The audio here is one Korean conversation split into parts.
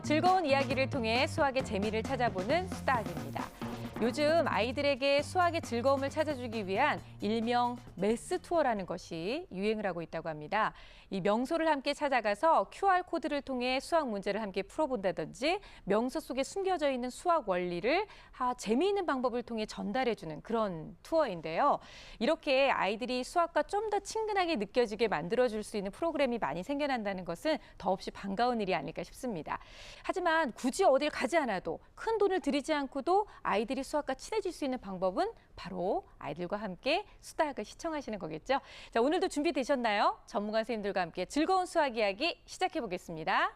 즐거운 이야기를 통해 수학의 재미를 찾아보는 수다학입니다. 요즘 아이들에게 수학의 즐거움을 찾아주기 위한 일명 매스 투어라는 것이 유행을 하고 있다고 합니다. 이 명소를 함께 찾아가서 QR코드를 통해 수학 문제를 함께 풀어본다든지 명소 속에 숨겨져 있는 수학 원리를 재미있는 방법을 통해 전달해주는 그런 투어인데요. 이렇게 아이들이 수학과 좀 더 친근하게 느껴지게 만들어줄 수 있는 프로그램이 많이 생겨난다는 것은 더없이 반가운 일이 아닐까 싶습니다. 하지만 굳이 어딜 가지 않아도 큰 돈을 들이지 않고도 아이들이 수학과 친해질 수 있는 방법은 바로 아이들과 함께 수다학을 시청하시는 거겠죠. 자, 오늘도 준비되셨나요? 전문가 선생님들과 함께 즐거운 수학 이야기 시작해 보겠습니다.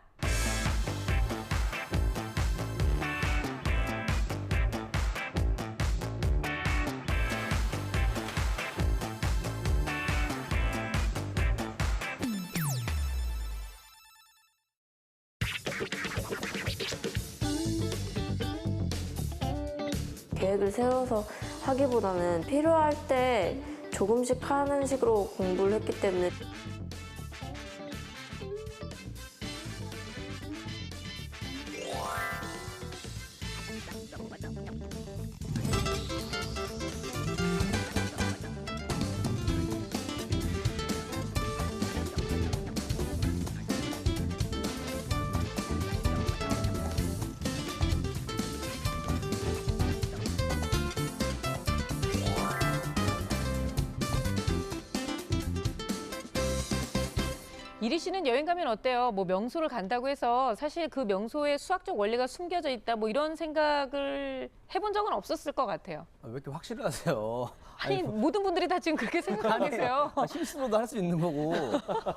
계획을 세워서 하기보다는 필요할 때 조금씩 하는 식으로 공부를 했기 때문에 이리 씨는 여행 가면 어때요? 뭐 명소를 간다고 해서 사실 그 명소에 수학적 원리가 숨겨져 있다 뭐 이런 생각을 해본 적은 없었을 것 같아요. 왜 이렇게 확실을 하세요? 아니 모든 분들이 다 지금 그렇게 생각 안 하세요. 실수로도 할 수 있는 거고.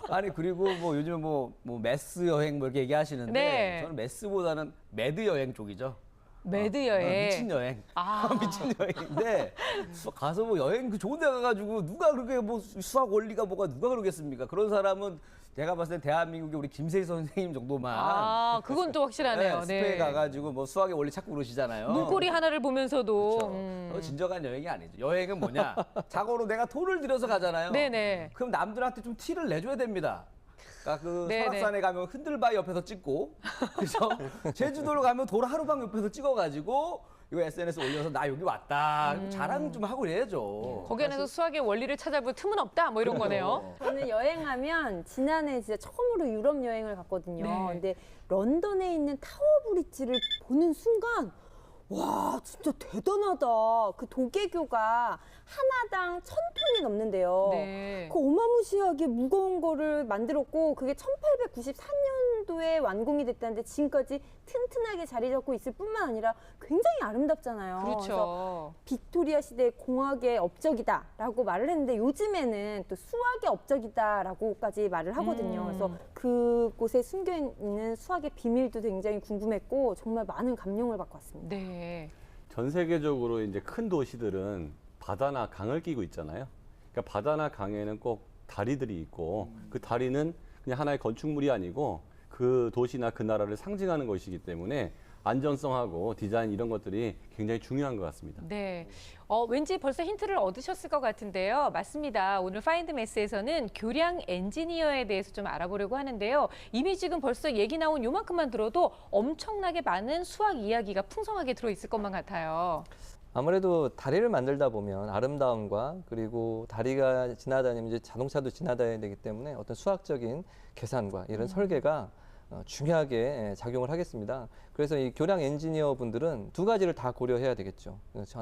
아니 그리고 뭐 요즘 뭐 메스 여행 뭐 이렇게 얘기하시는데 네. 저는 메스보다는 매드 여행 쪽이죠. 매드 여행. 미친 여행. 아. 미친 여행인데 가서 뭐 여행 그 좋은 데 가가지고 누가 그렇게 뭐 수학 원리가 뭐가 누가 그러겠습니까? 그런 사람은 제가 봤을 땐 대한민국의 우리 김세희 선생님 정도만. 아, 그건 또 확실하네요. 스페인 가가지고 뭐 수학의 원리 찾고 그러시잖아요. 문고리 하나를 보면서도. 그렇죠. 진정한 여행이 아니죠. 여행은 뭐냐? 자고로 내가 돈을 들여서 가잖아요. 네네. 그럼 남들한테 좀 티를 내줘야 됩니다. 그러니까 그 네네. 설악산에 가면 흔들바위 옆에서 찍고, 그죠? 제주도로 가면 도라하루방 옆에서 찍어가지고 이거 SNS 올려서 나 여기 왔다 자랑 좀 하고 그래야죠. 거기 안에서 수학의 원리를 찾아볼 틈은 없다 뭐 이런 거네요. 저는 여행하면 지난해 진짜 처음으로 유럽 여행을 갔거든요. 네. 근데 런던에 있는 타워 브릿지를 보는 순간 와 진짜 대단하다. 그 도계교가 하나당 1,000톤이 넘는데요. 네. 그 어마무시하게 무거운 거를 만들었고 그게 1894년도에 완공이 됐다는데 지금까지 튼튼하게 자리 잡고 있을 뿐만 아니라 굉장히 아름답잖아요. 그래서 그렇죠. 빅토리아 시대 공학의 업적이다라고 말을 했는데 요즘에는 또 수학의 업적이다라고까지 말을 하거든요. 그래서 그곳에 숨겨 있는 수학의 비밀도 굉장히 궁금했고 정말 많은 감명을 받고 왔습니다. 네. 전 세계적으로 이제 큰 도시들은 바다나 강을 끼고 있잖아요. 그러니까 바다나 강에는 꼭 다리들이 있고 그 다리는 그냥 하나의 건축물이 아니고 그 도시나 그 나라를 상징하는 것이기 때문에 안전성하고 디자인 이런 것들이 굉장히 중요한 것 같습니다. 네. 왠지 벌써 힌트를 얻으셨을 것 같은데요. 맞습니다. 오늘 파인드 매스에서는 교량 엔지니어에 대해서 좀 알아보려고 하는데요. 이미 지금 벌써 얘기 나온 요만큼만 들어도 엄청나게 많은 수학 이야기가 풍성하게 들어있을 것만 같아요. 아무래도 다리를 만들다 보면 아름다움과 그리고 다리가 지나다니면 이제 자동차도 지나다녀야 되기 때문에 어떤 수학적인 계산과 이런 설계가 중요하게 작용을 하겠습니다. 그래서 이 교량 엔지니어 분들은 두 가지를 다 고려해야 되겠죠.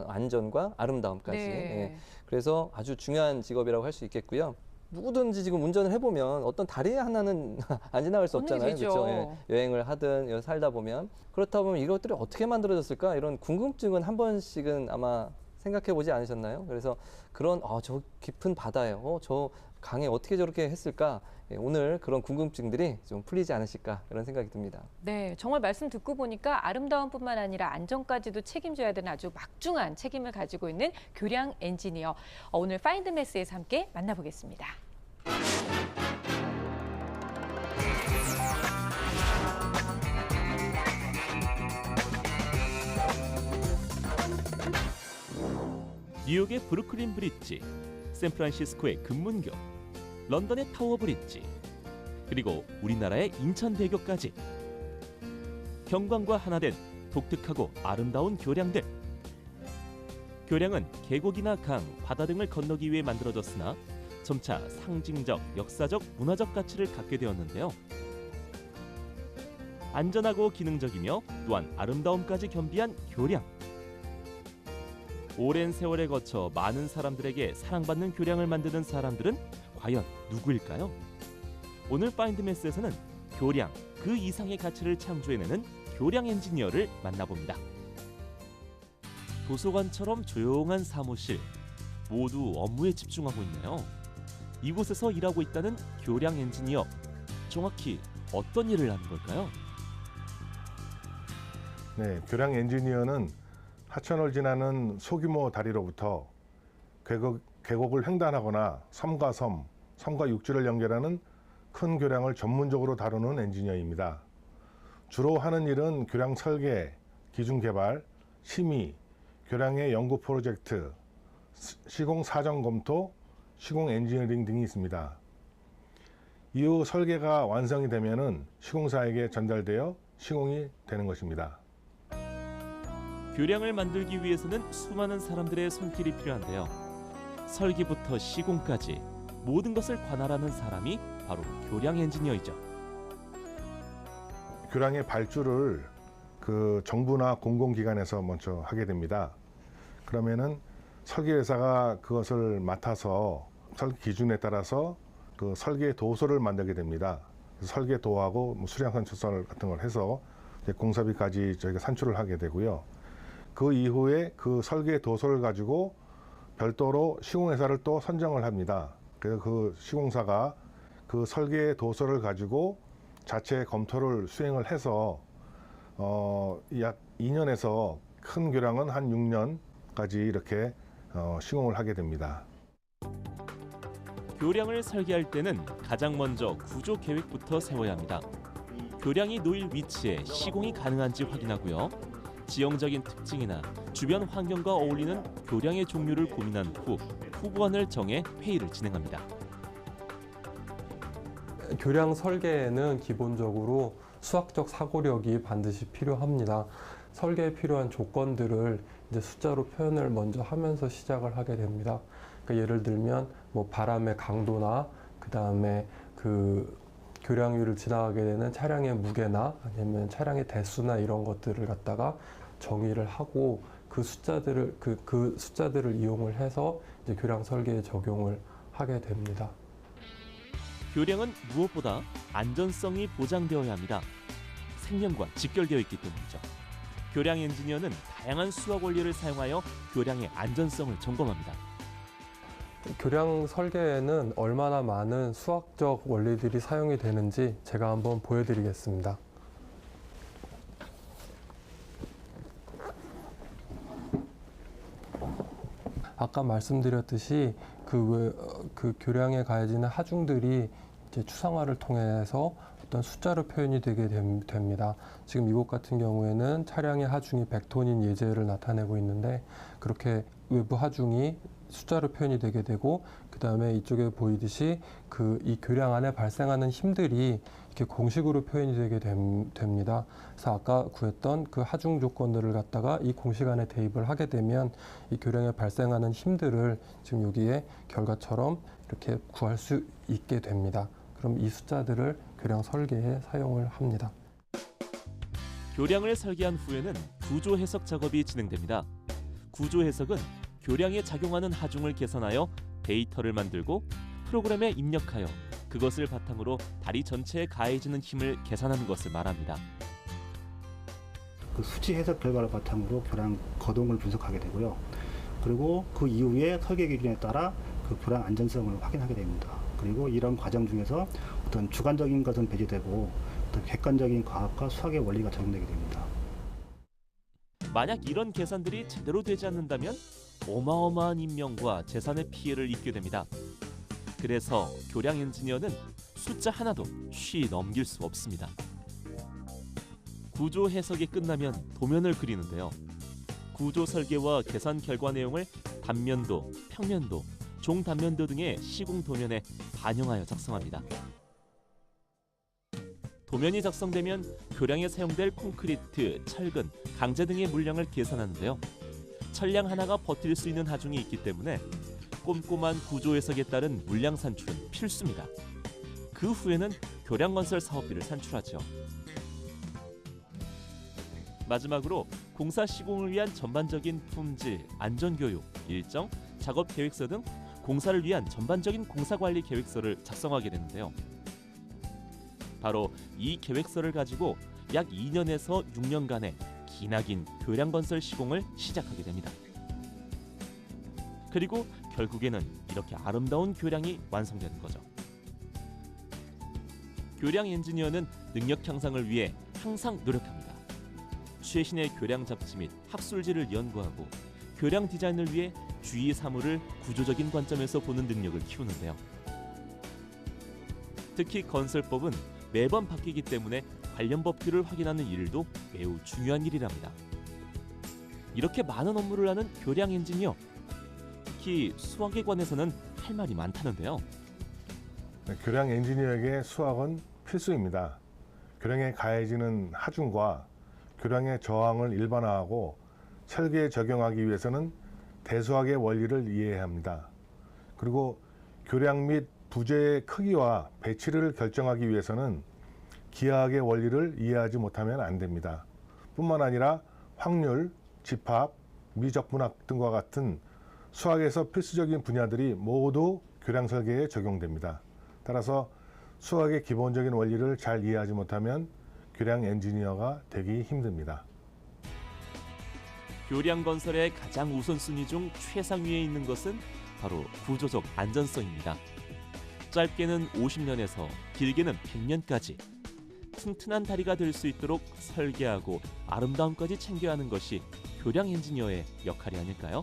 안전과 아름다움까지. 네. 예. 그래서 아주 중요한 직업이라고 할 수 있겠고요. 누구든지 지금 운전을 해보면 어떤 다리 하나는 안 지나갈 수 없잖아요. 되죠. 그렇죠? 예. 여행을 하든 여기 살다 보면 그렇다 보면 이것들이 어떻게 만들어졌을까 이런 궁금증은 한 번씩은 아마 생각해 보지 않으셨나요? 그래서 그런 저 깊은 바다에 저 강에 어떻게 저렇게 했을까? 예, 오늘 그런 궁금증들이 좀 풀리지 않으실까 이런 생각이 듭니다. 네, 정말 말씀 듣고 보니까 아름다움뿐만 아니라 안전까지도 책임져야 되는 아주 막중한 책임을 가지고 있는 교량 엔지니어. 오늘 파인드 매스에서 함께 만나보겠습니다. 뉴욕의 브루클린 브릿지, 샌프란시스코의 금문교, 런던의 타워 브릿지, 그리고 우리나라의 인천대교까지 경관과 하나된 독특하고 아름다운 교량들. 교량은 계곡이나 강, 바다 등을 건너기 위해 만들어졌으나 점차 상징적, 역사적, 문화적 가치를 갖게 되었는데요. 안전하고 기능적이며 또한 아름다움까지 겸비한 교량. 오랜 세월에 거쳐 많은 사람들에게 사랑받는 교량을 만드는 사람들은 과연 누구일까요? 오늘 파인드메스에서는 교량, 그 이상의 가치를 창조해내는 교량 엔지니어를 만나봅니다. 도서관처럼 조용한 사무실, 모두 업무에 집중하고 있네요. 이곳에서 일하고 있다는 교량 엔지니어, 정확히 어떤 일을 하는 걸까요? 네, 교량 엔지니어는 하천을 지나는 소규모 다리로부터 계곡을 횡단하거나 섬과 섬, 섬과 육지를 연결하는 큰 교량을 전문적으로 다루는 엔지니어입니다. 주로 하는 일은 교량 설계, 기준 개발, 심의, 교량의 연구 프로젝트, 시공 사전 검토, 시공 엔지니어링 등이 있습니다. 이후 설계가 완성이 되면은 시공사에게 전달되어 시공이 되는 것입니다. 교량을 만들기 위해서는 수많은 사람들의 손길이 필요한데요. 설계부터 시공까지 모든 것을 관할하는 사람이 바로 교량 엔지니어이죠. 교량의 발주를 그 정부나 공공기관에서 먼저 하게 됩니다. 그러면은 설계회사가 그것을 맡아서 설계 기준에 따라서 그 설계 도서를 만들게 됩니다. 설계 도하고 수량산출설 같은 걸 해서 이제 공사비까지 저희가 산출을 하게 되고요. 그 이후에 그 설계 도서를 가지고 별도로 시공회사를 또 선정을 합니다. 그래서 그 시공사가 그 설계 도서를 가지고 자체 검토를 수행을 해서 약 2년에서 큰 교량은 한 6년까지 이렇게 시공을 하게 됩니다. 교량을 설계할 때는 가장 먼저 구조 계획부터 세워야 합니다. 교량이 놓일 위치에 시공이 가능한지 확인하고요. 지형적인 특징이나 주변 환경과 어울리는 교량의 종류를 고민한 후 후보안을 정해 회의를 진행합니다. 교량 설계에는 기본적으로 수학적 사고력이 반드시 필요합니다. 설계에 필요한 조건들을 이제 숫자로 표현을 먼저 하면서 시작을 하게 됩니다. 그러니까 예를 들면 뭐 바람의 강도나 그 다음에 그 교량위를 지나가게 되는 차량의 무게나 아니면 차량의 대수나 이런 것들을 갖다가 정의를 하고 그 숫자들을 이용을 해서 이제 교량 설계에 적용을 하게 됩니다. 교량은 무엇보다 안전성이 보장되어야 합니다. 생명과 직결되어 있기 때문이죠. 교량 엔지니어는 다양한 수학 원리를 사용하여 교량의 안전성을 점검합니다. 교량 설계에는 얼마나 많은 수학적 원리들이 사용이 되는지 제가 한번 보여드리겠습니다. 아까 말씀드렸듯이 그 교량에 가해지는 하중들이 이제 추상화를 통해서 어떤 숫자로 표현이 되게 됩니다. 지금 이곳 같은 경우에는 차량의 하중이 100톤인 예제를 나타내고 있는데 그렇게 외부 하중이 숫자로 표현이 되게 되고 그 다음에 이쪽에 보이듯이 이 교량 안에 발생하는 힘들이 이렇게 공식으로 표현이 되게 됩니다. 그래서 아까 구했던 그 하중 조건들을 갖다가 이 공식 안에 대입을 하게 되면 이 교량에 발생하는 힘들을 지금 여기에 결과처럼 이렇게 구할 수 있게 됩니다. 그럼 이 숫자들을 교량 설계에 사용을 합니다. 교량을 설계한 후에는 구조 해석 작업이 진행됩니다. 구조 해석은 교량에 작용하는 하중을 계산하여 데이터를 만들고 프로그램에 입력하여 그것을 바탕으로 다리 전체에 가해지는 힘을 계산하는 것을 말합니다. 그 수치 해석 결과를 바탕으로 교량 거동을 분석하게 되고요. 그리고 그 이후에 설계 기준에 따라 그 교량 안전성을 확인하게 됩니다. 그리고 이런 과정 중에서 어떤 주관적인 것은 배제되고 어떤 객관적인 과학과 수학의 원리가 적용되게 됩니다. 만약 이런 계산들이 제대로 되지 않는다면 어마어마한 인명과 재산의 피해를 입게 됩니다. 그래서 교량 엔지니어는 숫자 하나도 쉬 넘길 수 없습니다. 구조 해석이 끝나면 도면을 그리는데요. 구조 설계와 계산 결과 내용을 단면도, 평면도, 종단면도 등의 시공 도면에 반영하여 작성합니다. 도면이 작성되면 교량에 사용될 콘크리트, 철근, 강제 등의 물량을 계산하는데요. 철량 하나가 버틸 수 있는 하중이 있기 때문에 꼼꼼한 구조 해석에 따른 물량 산출은 필수입니다. 그 후에는 교량 건설 사업비를 산출하죠. 마지막으로 공사 시공을 위한 전반적인 품질, 안전 교육, 일정, 작업 계획서 등 공사를 위한 전반적인 공사 관리 계획서를 작성하게 되는데요. 바로 이 계획서를 가지고 약 2년에서 6년간의 기나긴 교량 건설 시공을 시작하게 됩니다. 그리고 결국에는 이렇게 아름다운 교량이 완성되는 거죠. 교량 엔지니어는 능력 향상을 위해 항상 노력합니다. 최신의 교량 잡지 및 학술지를 연구하고 교량 디자인을 위해 주위 사물을 구조적인 관점에서 보는 능력을 키우는데요. 특히 건설법은 매번 바뀌기 때문에 관련 법규를 확인하는 일도 매우 중요한 일이랍니다. 이렇게 많은 업무를 하는 교량 엔지니어, 특히 수학에 관해서는 할 말이 많다는데요. 교량 엔지니어에게 수학은 필수입니다. 교량에 가해지는 하중과 교량의 저항을 일반화하고 설계에 적용하기 위해서는 대수학의 원리를 이해해야 합니다. 그리고 교량 및 부재의 크기와 배치를 결정하기 위해서는 기하학의 원리를 이해하지 못하면 안 됩니다. 뿐만 아니라 확률, 집합, 미적분학 등과 같은 수학에서 필수적인 분야들이 모두 교량 설계에 적용됩니다. 따라서 수학의 기본적인 원리를 잘 이해하지 못하면 교량 엔지니어가 되기 힘듭니다. 교량 건설의 가장 우선순위 중 최상위에 있는 것은 바로 구조적 안전성입니다. 짧게는 50년에서 길게는 100년까지 튼튼한 다리가 될 수 있도록 설계하고 아름다움까지 챙겨야 하는 것이 교량 엔지니어의 역할이 아닐까요?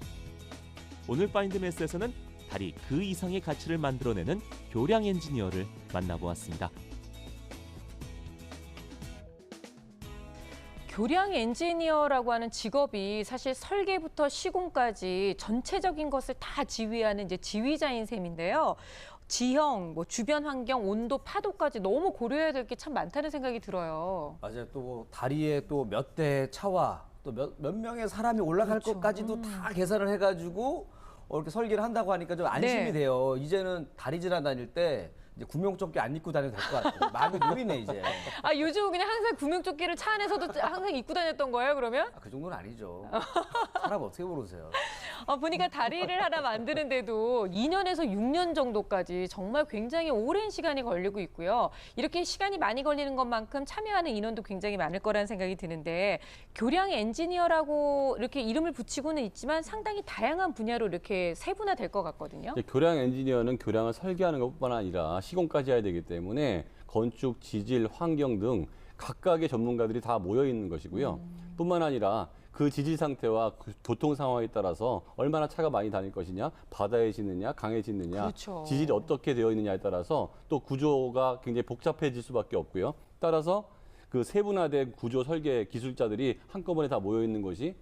오늘 파인드메스에서는 다리 그 이상의 가치를 만들어내는 교량 엔지니어를 만나보았습니다. 교량 엔지니어라고 하는 직업이 사실 설계부터 시공까지 전체적인 것을 다 지휘하는 이제 지휘자인 셈인데요. 지형, 주변 환경, 온도, 파도까지 너무 고려해야 될 게 참 많다는 생각이 들어요. 맞아요. 또 다리에 또 몇 대 차와 또 몇 명의 사람이 올라갈 그렇죠. 것까지도 다 계산을 해가지고 이렇게 설계를 한다고 하니까 좀 안심이 네. 돼요. 이제는 다리 지나다닐 때 이제 구명조끼 안 입고 다녀도 될 것 같아요. 마음이 놓이네 이제. 아, 요즘 그냥 항상 구명조끼를 차 안에서도 항상 입고 다녔던 거예요, 그러면? 그 정도는 아니죠. 사람 어떻게 모르세요? 보니까 다리를 하나 만드는데도 2년에서 6년 정도까지 정말 굉장히 오랜 시간이 걸리고 있고요. 이렇게 시간이 많이 걸리는 것만큼 참여하는 인원도 굉장히 많을 거라는 생각이 드는데 교량 엔지니어라고 이렇게 이름을 붙이고는 있지만 상당히 다양한 분야로 이렇게 세분화될 것 같거든요. 교량 엔지니어는 교량을 설계하는 것뿐만 아니라 시공까지 해야 되기 때문에 건축, 지질, 환경 등 각각의 전문가들이 다 모여 있는 것이고요. 뿐만 아니라 그 지질 상태와 그 교통 상황에 따라서 얼마나 차가 많이 다닐 것이냐, 바다에 짓느냐, 강에 짓느냐, 그렇죠. 지질이 어떻게 되어 있느냐에 따라서 또 구조가 굉장히 복잡해질 수밖에 없고요. 따라서 그 세분화된 구조 설계 기술자들이 한꺼번에 다 모여 있는 것이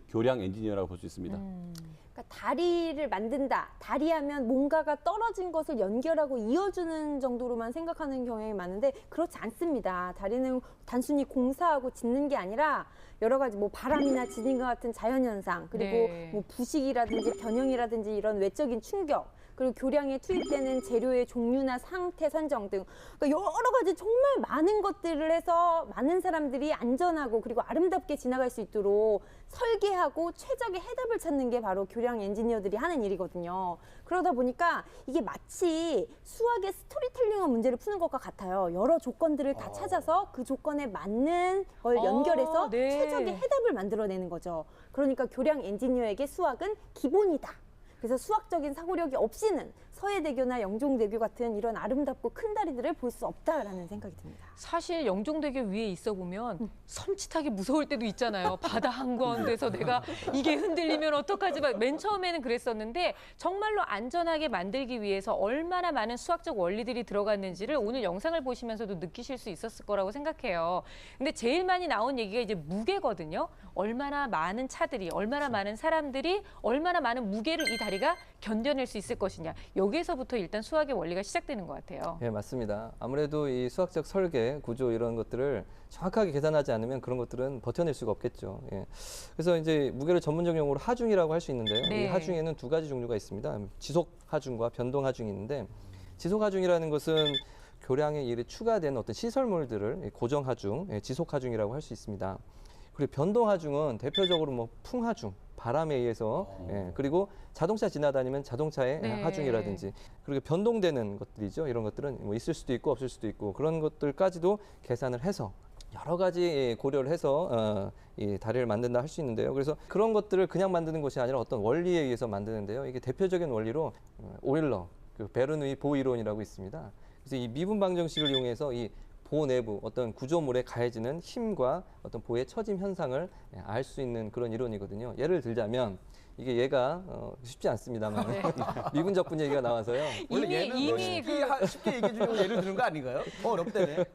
교량 엔지니어라고 볼 수 있습니다. 그러니까 다리를 만든다. 다리하면 뭔가가 떨어진 것을 연결하고 이어주는 정도로만 생각하는 경향이 많은데 그렇지 않습니다. 다리는 단순히 공사하고 짓는 게 아니라 여러 가지 바람이나 지진과 같은 자연현상 그리고 네. 부식이라든지 변형이라든지 이런 외적인 충격 그리고 교량에 투입되는 재료의 종류나 상태 선정 등 그러니까 여러 가지 정말 많은 것들을 해서 많은 사람들이 안전하고 그리고 아름답게 지나갈 수 있도록 설계하고 최적의 해답을 찾는 게 바로 교량 엔지니어들이 하는 일이거든요. 그러다 보니까 이게 마치 수학의 스토리텔링의 문제를 푸는 것과 같아요. 여러 조건들을 다 찾아서 그 조건에 맞는 걸 연결해서 네. 최적의 해답을 만들어내는 거죠. 그러니까 교량 엔지니어에게 수학은 기본이다. 그래서 수학적인 사고력이 없이는 서해대교나 영종대교 같은 이런 아름답고 큰 다리들을 볼 수 없다라는 생각이 듭니다. 사실 영종대교 위에 있어 보면 섬찟하게 무서울 때도 있잖아요. 바다 한가운데서 내가 이게 흔들리면 어떡하지? 맨 처음에는 그랬었는데 정말로 안전하게 만들기 위해서 얼마나 많은 수학적 원리들이 들어갔는지를 오늘 영상을 보시면서도 느끼실 수 있었을 거라고 생각해요. 근데 제일 많이 나온 얘기가 이제 무게거든요. 얼마나 많은 차들이, 얼마나 많은 사람들이, 얼마나 많은 무게를 이 다리가 견뎌낼 수 있을 것이냐. 여기에서부터 일단 수학의 원리가 시작되는 것 같아요. 예, 맞습니다. 아무래도 이 수학적 설계, 구조 이런 것들을 정확하게 계산하지 않으면 그런 것들은 버텨낼 수가 없겠죠. 예. 그래서 이제 무게를 전문적 용어로 하중이라고 할 수 있는데요. 네. 이 하중에는 두 가지 종류가 있습니다. 지속 하중과 변동 하중이 있는데 지속 하중이라는 것은 교량에 일에 추가된 어떤 시설물들을 고정 하중, 지속 하중이라고 할 수 있습니다. 그리고 변동 하중은 대표적으로 뭐 풍하중, 바람에 의해서 그리고 자동차 지나다니면 자동차의 네. 하중이라든지 그리고 변동되는 것들이죠. 이런 것들은 뭐 있을 수도 있고 없을 수도 있고 그런 것들까지도 계산을 해서 여러 가지 고려를 해서 이 다리를 만든다 할 수 있는데요. 그래서 그런 것들을 그냥 만드는 것이 아니라 어떤 원리에 의해서 만드는데요. 이게 대표적인 원리로 오일러, 그 베르누이 보호 이론이라고 있습니다. 그래서 이 미분 방정식을 이용해서 이 보 내부 어떤 구조물에 가해지는 힘과 어떤 보의 처짐 현상을 알 수 있는 그런 이론이거든요. 예를 들자면 이게 얘가 쉽지 않습니다만 미분적분 얘기가 나와서요. 원래 얘는 이미 쉽게 얘기해 주려고 예를 드는 거 아닌가요? 어렵다네.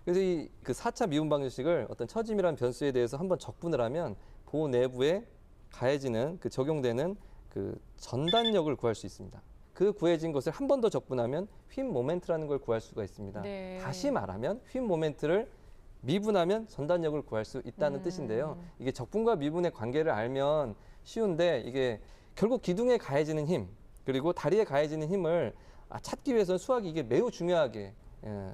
그래서 이 그 4차 미분 방정식을 어떤 처짐이라는 변수에 대해서 한번 적분을 하면 보 내부에 가해지는 그 적용되는 그 전단력을 구할 수 있습니다. 그 구해진 것을 한 번 더 적분하면 휨 모멘트라는 걸 구할 수가 있습니다. 네. 다시 말하면 휨 모멘트를 미분하면 전단력을 구할 수 있다는 뜻인데요. 이게 적분과 미분의 관계를 알면 쉬운데 이게 결국 기둥에 가해지는 힘 그리고 다리에 가해지는 힘을 찾기 위해서는 수학이 이게 매우 중요하게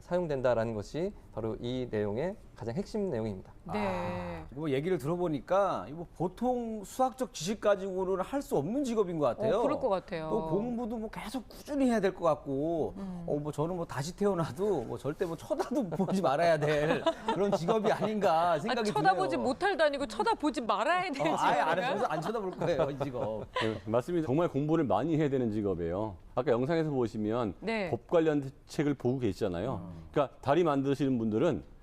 사용된다라는 것이 바로 이 내용의 가장 핵심 내용입니다. 네. 뭐 얘기를 들어보니까 이거 보통 수학적 지식 가지고는 할 수 없는 직업인 것 같아요. 그럴 것 같아요. 또 공부도 뭐 계속 꾸준히 해야 될 것 같고, 뭐 저는 뭐 다시 태어나도 뭐 절대 뭐 쳐다도 보지 말아야 될 그런 직업이 아닌가 생각이 쳐다보지 드네요. 못할 다니고 쳐다보지 말아야 될 아예 안 직업인가요? 해서 안 쳐다볼 거예요, 이 직업. 네, 맞습니다. 정말 공부를 많이 해야 되는 직업이에요. 아까 영상에서 보시면 네. 법 관련 책을 보고 계시잖아요. 그러니까 다리 만드시는 분들은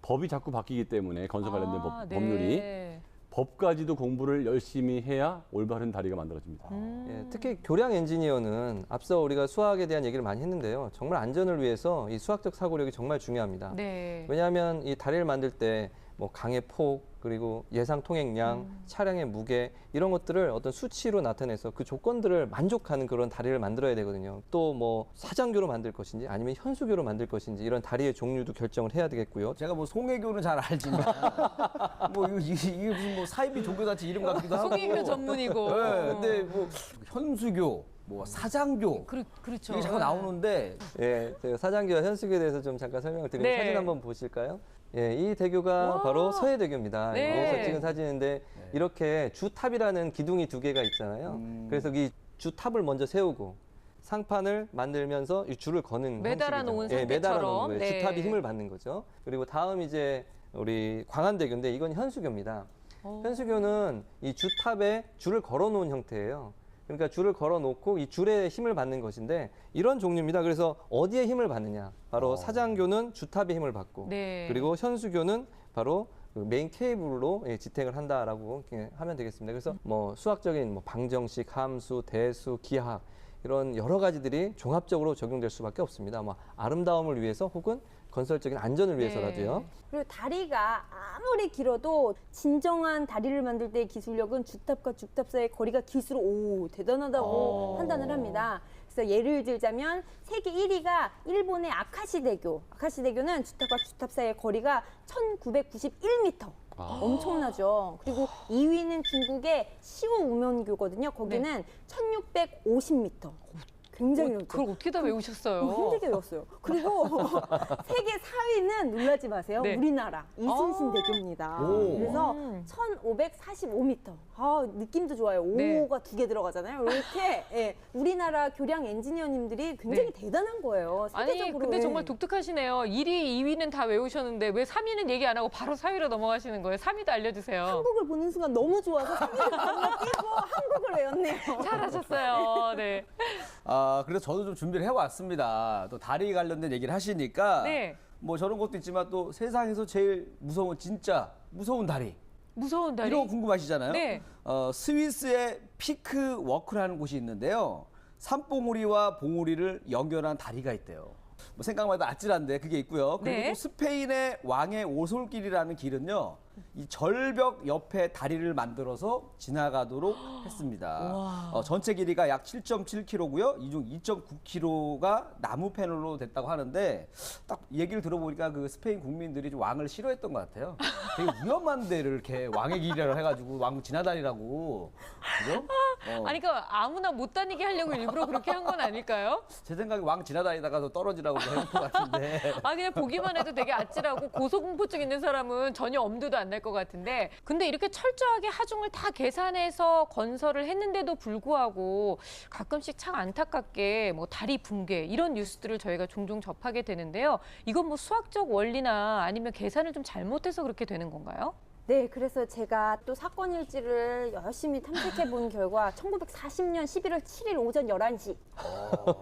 법이 자꾸 바뀌기 때문에 건설 관련된 네. 법률이 법까지도 공부를 열심히 해야 올바른 다리가 만들어집니다. 예, 특히 교량 엔지니어는 앞서 우리가 수학에 대한 얘기를 많이 했는데요. 정말 안전을 위해서 이 수학적 사고력이 정말 중요합니다. 네. 왜냐하면 이 다리를 만들 때 뭐 강의 폭 그리고 예상 통행량, 차량의 무게 이런 것들을 어떤 수치로 나타내서 그 조건들을 만족하는 그런 다리를 만들어야 되거든요. 또 뭐 사장교로 만들 것인지 아니면 현수교로 만들 것인지 이런 다리의 종류도 결정을 해야 되겠고요. 제가 뭐 송혜교는 잘 알지만 뭐 이게 무슨 뭐 사이비 종교단체 이름 같기도 하고. 송혜교 전문이고. 네, 근데 뭐 현수교, 뭐 사장교 그렇죠. 이게 자꾸 나오는데 예, 제가 사장교와 현수교에 대해서 좀 잠깐 설명을 드리면 네. 사진 한번 보실까요? 예, 이 대교가 바로 서해대교입니다. 네. 여기서 찍은 사진인데 이렇게 주탑이라는 기둥이 두 개가 있잖아요. 그래서 이 주탑을 먼저 세우고 상판을 만들면서 이 줄을 거는 매달아 형식이죠. 놓은 예, 매달아 상태처럼. 놓은 거예요. 네. 주탑이 힘을 받는 거죠. 그리고 다음 이제 우리 광안대교인데 이건 현수교입니다. 현수교는 이 주탑에 줄을 걸어 놓은 형태예요. 그러니까 줄을 걸어 놓고 이 줄에 힘을 받는 것인데 이런 종류입니다. 그래서 어디에 힘을 받느냐? 바로 사장교는 주탑에 힘을 받고 네. 그리고 현수교는 바로 그 메인 케이블로 지탱을 한다라고 하면 되겠습니다. 그래서 뭐 수학적인 뭐 방정식, 함수, 대수, 기하학 이런 여러 가지들이 종합적으로 적용될 수밖에 없습니다. 뭐 아름다움을 위해서 혹은 건설적인 안전을 위해서라도요. 그리고 다리가 아무리 길어도 진정한 다리를 만들 때의 기술력은 주탑과 주탑 사이의 거리가 길수록 오 대단하다고 판단을 합니다. 그래서 예를 들자면 세계 1위가 일본의 아카시대교는 주탑과 주탑 사이의 거리가 1991m. 엄청나죠. 그리고 2위는 중국의 시오 우면교거든요. 거기는 1650m. 굉장히 넓죠. 그걸 어떻게 다 외우셨어요? 힘들게 외웠어요. 그리고 세계 4위는 놀라지 마세요. 네. 우리나라 이순신 대교입니다. 오. 그래서 1545m. 아, 느낌도 좋아요. 네. 5가 두 개 들어가잖아요. 이렇게 예, 우리나라 교량 엔지니어님들이 굉장히 대단한 거예요. 아니 세계적으로. 근데 예. 정말 독특하시네요. 1위, 2위는 다 외우셨는데 왜 3위는 얘기 안 하고 바로 4위로 넘어가시는 거예요? 3위도 알려주세요. 한국을 보는 순간 너무 좋아서 3위를 건너뛰고 한국을 외웠네요. 잘하셨어요. 네. 그래서 저도 좀 준비를 해왔습니다. 또 다리 관련된 얘기를 하시니까 네. 뭐 저런 것도 있지만 또 세상에서 제일 무서운 진짜 무서운 다리 무서운 다리. 이런 거 궁금하시잖아요. 네. 스위스의 피크 워크라는 곳이 있는데요. 산봉우리와 봉우리를 연결한 다리가 있대요. 뭐 생각만 해도 아찔한데 그게 있고요. 그리고 네. 또 스페인의 왕의 오솔길이라는 길은요. 이 절벽 옆에 다리를 만들어서 지나가도록 했습니다. 전체 길이가 약 7.7km고요. 이 중 2.9km가 나무 패널로 됐다고 하는데 딱 얘기를 들어보니까 그 스페인 국민들이 좀 왕을 싫어했던 것 같아요. 되게 위험한 데를 이렇게 왕의 길이라고 해가지고 왕 지나다니라고. 그죠? 아니 그러니까 아무나 못 다니게 하려고 일부러 그렇게 한 건 아닐까요? 제 생각에 왕 지나다니다가도 떨어지라고 해놓은 것 같은데. 아 그냥 보기만 해도 되게 아찔하고 고소공포증 있는 사람은 전혀 엄두도 안 날 것 같은데 근데 이렇게 철저하게 하중을 다 계산해서 건설을 했는데도 불구하고 가끔씩 참 안타깝게 뭐 다리 붕괴 이런 뉴스들을 저희가 종종 접하게 되는데요. 이건 뭐 수학적 원리나 아니면 계산을 좀 잘못해서 그렇게 되는 건가요? 네, 그래서 제가 또 사건 일지를 열심히 탐색해 본 결과 1940년 11월 7일 오전 11시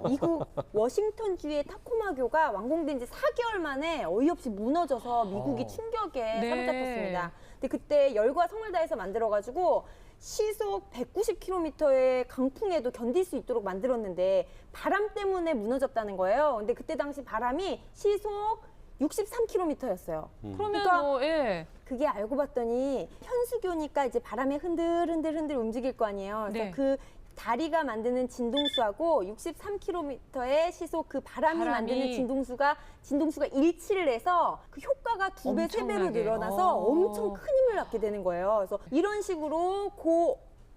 미국 워싱턴주의 타코마교가 완공된 지 4개월 만에 어이없이 무너져서 미국이 충격에 사로잡혔습니다. 근데 그때 열과 성을 다해서 만들어가지고 시속 190km의 강풍에도 견딜 수 있도록 만들었는데 바람 때문에 무너졌다는 거예요. 근데 그때 당시 바람이 시속 63km였어요. 그러면 그러니까 뭐 예. 그게 알고 봤더니 현수교니까 이제 바람에 흔들흔들 움직일 거 아니에요. 그래서 네. 그 다리가 만드는 진동수하고 63km의 시속 그 바람이 만드는 진동수가 일치를 해서 그 효과가 2배, 3배로 늘어나서 엄청 큰 힘을 낳게 되는 거예요. 그래서 이런 식으로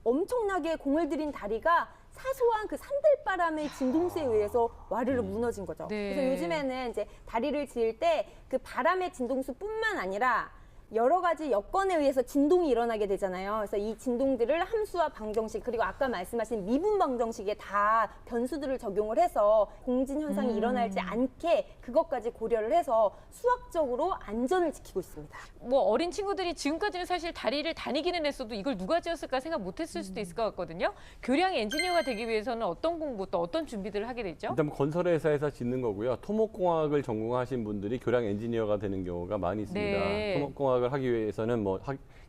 엄청나게 공을 들인 다리가 사소한 그 산들바람의 진동수에 의해서 와르르 무너진 거죠. 네. 그래서 요즘에는 이제 다리를 지을 때 그 바람의 진동수뿐만 아니라 여러 가지 여건에 의해서 진동이 일어나게 되잖아요. 그래서 이 진동들을 함수와 방정식 그리고 아까 말씀하신 미분 방정식에 다 변수들을 적용을 해서 공진 현상이 일어나지 않게 그것까지 고려를 해서 수학적으로 안전을 지키고 있습니다. 뭐 어린 친구들이 지금까지는 사실 다리를 다니기는 했어도 이걸 누가 지었을까 생각 못했을 수도 있을 것 같거든요. 교량 엔지니어가 되기 위해서는 어떤 공부 또 어떤 준비들을 하게 되죠? 일단 뭐 건설회사에서 짓는 거고요. 토목공학을 전공하신 분들이 교량 엔지니어가 되는 경우가 많이 있습니다. 네. 토목공학을 하기 위해서는 뭐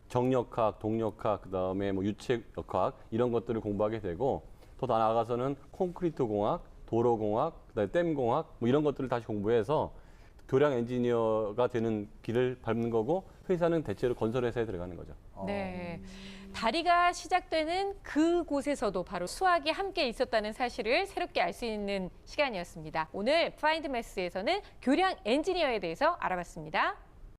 정력학, 동력학, 그다음에 뭐 유체역학 이런 것들을 공부하게 되고 더 나아가서는 콘크리트 공학, 도로공학, 그다음에 댐공학 뭐 이런 것들을 다시 공부해서 교량 엔지니어가 되는 길을 밟는 거고 회사는 대체로 건설회사에 들어가는 거죠. 네. 다리가 시작되는 그곳에서도 바로 수학이 함께 있었다는 사실을 새롭게 알 수 있는 시간이었습니다. 오늘 파인드 매스에서는 교량 엔지니어에 대해서 알아봤습니다.